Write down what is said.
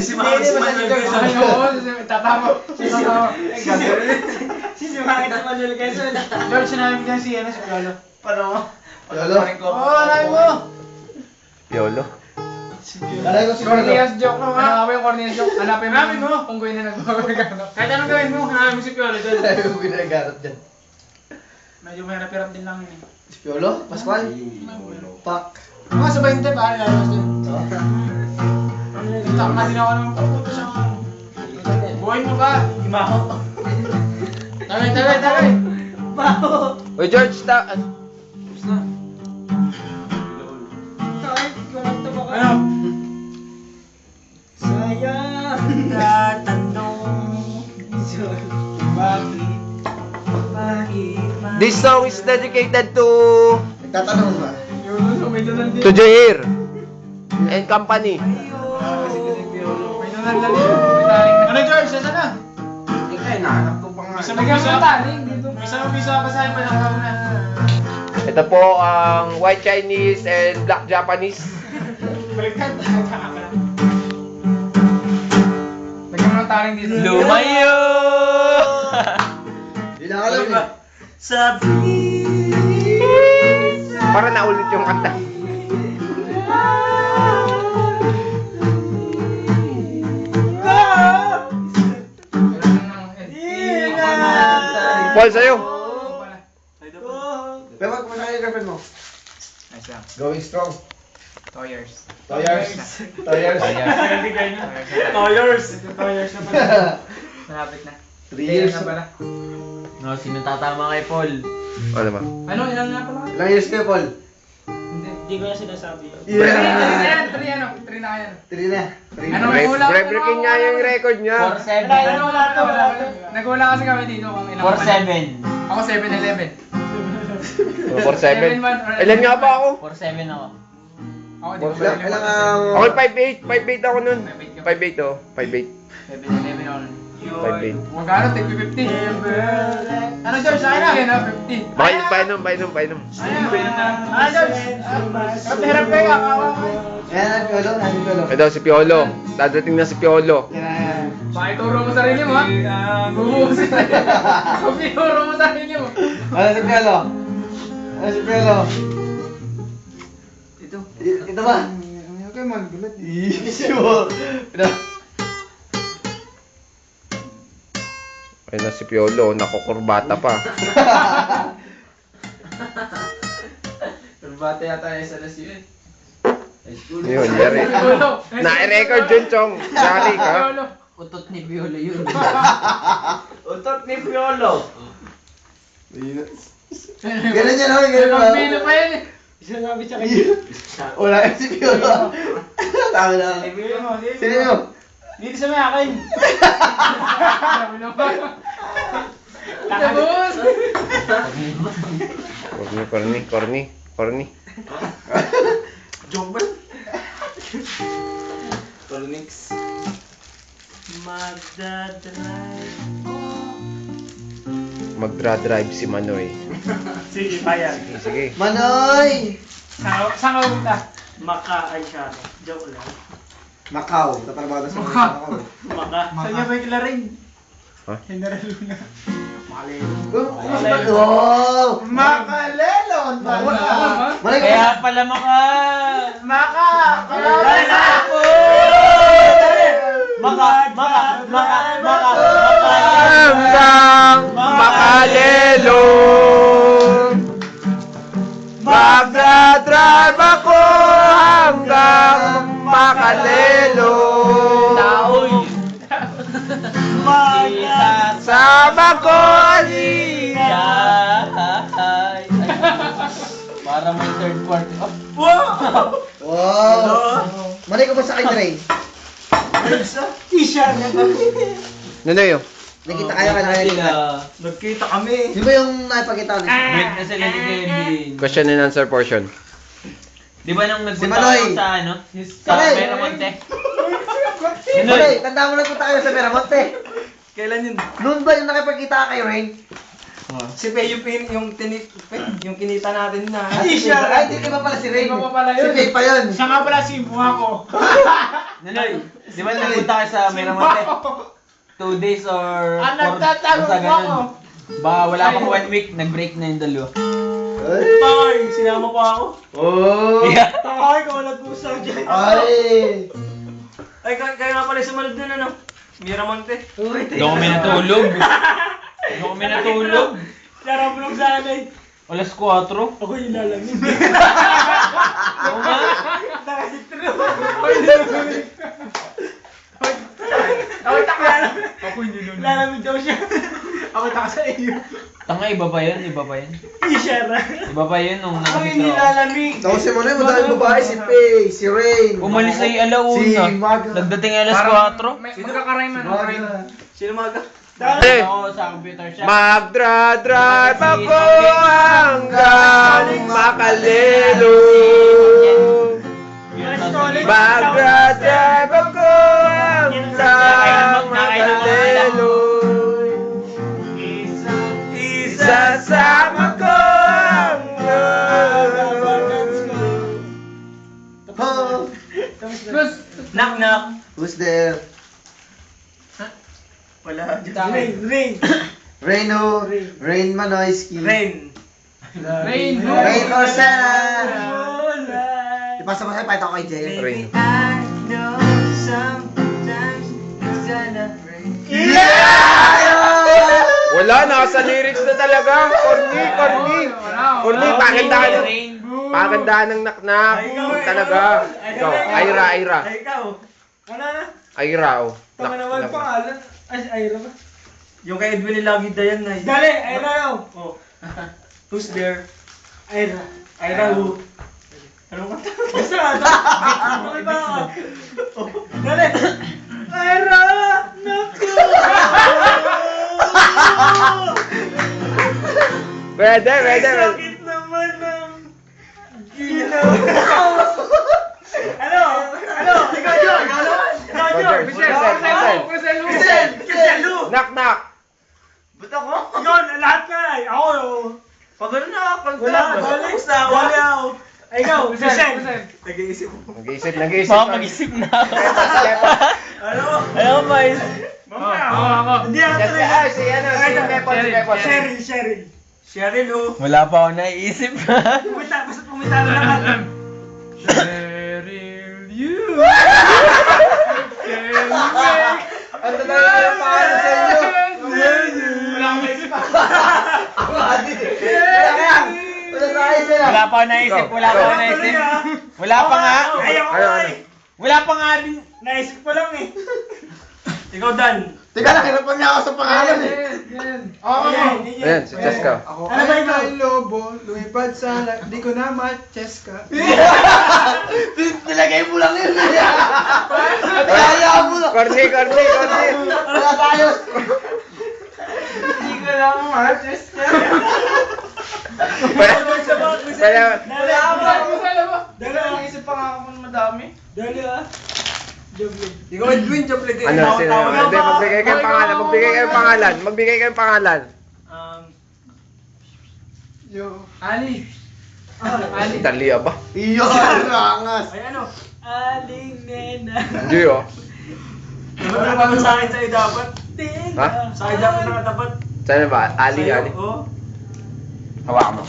Sisimangin si Manuel Quezon. Ay, oo, tatama. Sisimangin si Manuel Quezon. George, sinabi mo dyan si Piolo. Paano mo? Piolo? Oo, sinabi mo. Piolo. Alay ko si Piolo. Cornelius joke mo, ha? Ano yung Cornelius joke? Hanapin mo. Kung gawin na nagpapagano. Kahit anong gawin mo, hanapin mo si Piolo dyan. Alay ko ginagarot dyan. Medyo mahirap-hirap din lang yun. Si Piolo? Pascual? Pak. Mga sa 20, pare, lalabas dyan. Kita ka din ako ng kaputo siya. Buhay mo ba? Imaho. Tagay. Baho. Uy, George, Ano? Sayang na tanong. Bakit? This song is dedicated to Nagtatanong ba? Jair and company. Ano George? Saan na? Ay, nahanap ko pa nga. Bigyan mo ng taling dito. Bisa basahin pa lang ako na. Ito po ang White Chinese and Black Japanese. Baliktad. Bigyan mo ng taling dito. Lumayo! Hindi na alam eh. Sabi. Para naulit yung kanta. Paul, sa'yo. Pero wag mo na kayo girlfriend mo. Nice lang. Going strong. 2 years. Toyers. Toyers. Toyers. na pala. Malapit na. 3 years. na pala. No, sino tatama kay Paul? Ano ba? Ano? Ilan na pala? Ilang years kayo, Paul? Hindi ko na sinasabi yun. Yeah. 3 na yan. 3 na. 3 na. Ano? Nagula- Breaking niya yung record niya. 4-7. Nagula kasi kami dito kung ilang 4-7. Ako 7-11. 4-7. Ilan nga ba ako? 4-7 ako. Ako di ko Ilang ang... Ako 5'8". 5'8 ako nun. 5'8 oh. 5'8. 7-11 ako. 5'8. Huwag ka tig 50. Ano George? Sa'kin na. Yan na, 50. Painom. Ano George? Kapirap kayo. Ayan ang Piolo. Ayan ang Piolo. Ito si Piolo. Dadating na si Piolo. Yan. Pakituro mo sarili mo ha. Bubuhusin na yan. Pakituro mo sarili mo. Ano si Piolo? Ano si Piolo? Ito ba? Okay man, gulat. Sure. Ito. Ayun na si Piolo. Nakukurbata pa. Bate yata yung sa lasyo eh. Yun, yari. Na-record yun, Chong. Yari ka. Utot ni Piolo yun. Utot ni Piolo. Ganun yan, hoy. Ganun ba? Pagpilo pa yan eh. Sinabi siya kay Wala ka si Piolo. Tama na. Sino mo? Dito sa may akin. Sabi na ba? Tapos! Corny. Joke ba? Colonix. Magdadrive. Magdra-drive si Manoy. Sige, payag. Sige. Manoy! Saan ka pupunta? Maka ay siya. Joke lang. Macau. Tatrabaho sa Macau. Maka. Saan niya ba yung kilaring? Ha? General Luna. Wow! Makalelo! Malay ko. Kaya pala maka. Maka! Dali na ako! Maka. Hanggang makalelo. Magdadrive ako hanggang makalelo. Taoy. Sama ko alika. Para may third party. Wow! Malay ko ba sa akin, Ray? T-shirt na Nonoy, oh. Nakita kayo kanina. Nagkita kami. Di ba yung nakipagkita ko? Wait na sila ni Kevin. Question and answer portion. Di ba nung Si nagpunta Manoy. kayo sa ano? Sa Manoy. Meramonte? Manoy, tanda mo nagpunta kayo sa Meramonte. Kailan yun? Noon ba yung nakipagkita ka kay Ray? Si Pei yung kinita natin na. Ay, hindi iba pala si Ray. Iba pa pala yun. Si Ray pa yun. Siya nga pala si mukha ko. Naloy, di ba nagpunta ka sa Miramonte? 2 days or 4 nagtatago basta mo ganun. ako. Ba, wala pang 1 week, nag-break na yung dalawa. Ay, sinama pa ako. Oh. Ay, kawalat po sa dyan. Ay. Ay, kaya nga pala sumunod dun, ano? Miramonte. Doon kami natulog. Doon kami natulog. Narablog sa anay. Alas 4. Ako yung lalamig. Oo nga. Nakasitro. Ako taka. Ako hindi nun. Lalamig daw siya. Ako taka sa iyo. Tanga, iba pa yun, iba pa yun. Ishara. Iba pa yun nung Ako yung nag-intro. nilalamig. Tapos si Manoy, madaming babae, si Pei, si Rain. Umalis ay Si alauna. Maga. Nagdating alas 4. Magkakarayman. Maga. Sino maga? Eh. Ako sa computer shop. Magdra-drive ako hanggang Makalelo. Magdra-drive ako hanggang Makalelo. Isasama ko Oh. Knock knock. Who's there? Wala. Rain. Reino. Rain Manoyski. Rain. Rain. Rain Orsena. Wala. Ipasa mo sa'yo, pakita ko kay Jay. Rain. I know sometimes it's gonna rain. Wala, nasa lyrics na talaga. Corny. Corny, pagandahan ng naknak. Talaga. Ikaw, Aira. Ay, ikaw. Wala na. Aira, oh. Tama naman Nak- pangalan. Ay, Ira ba? Yung kay Edwin lagi dayan na. Dali, Ira daw. Oh. Who's there? Ira. Ira who? Anong kanta? Basta ano? Okay ba ako? Dali. Ira! Naku! Pwede. Sakit naman ng ginaw. Ano? Ikaw, John. Ikaw, John. Christian Lu. Nak. Ba't ako? Yun, lahat ka eh. Ako yun. Pag ano na, wala ako. Ay, ikaw, Christian. Nag-iisip mo. Nag-iisip. Baka mag-isip na ako. Ano? Ayaw, mais. Mamaya Ako. Hindi ako Si Pepos. Cheryl who? Wala pa ako naiisip. Basta pumita na lang. Cheryl, you. Ang talaga yung pangalan sa inyo. Wala akong maisip. Ako adi. Wala tayo sila. Wala pa ako naisip. Wala pa nga. Ayaw ko Ano? eh. Wala pa nga din. Naisip ko lang eh. Ikaw, Dan. Teka lang, hirapan niya ako sa pangalan eh. Ayan, si Cheska. Ako Ano ba ay ikaw? may lobo, lumipad sa di ko na ma-cheska. Nilagay mo lang yun. Kaya mo lang. Corny. Wala tayo. Di ko na ma-cheska. Pwede. Dali ako. Dala ang isip pa nga ako ng madami. Dali ah. Ikaw, Edwin, Jobleg. Ano, sino? Hindi, magbigay kayong pangalan. Magbigay kayong pangalan. Yo. Ali. Talia ba? Iyo, rangas. Ay ano? Aling nena. Hindi, oh. Ano ba sa akin sa'yo dapat? Ha? Sa akin dapat nakatapat. Saan ba? Ali. Oo. Hawakan mo.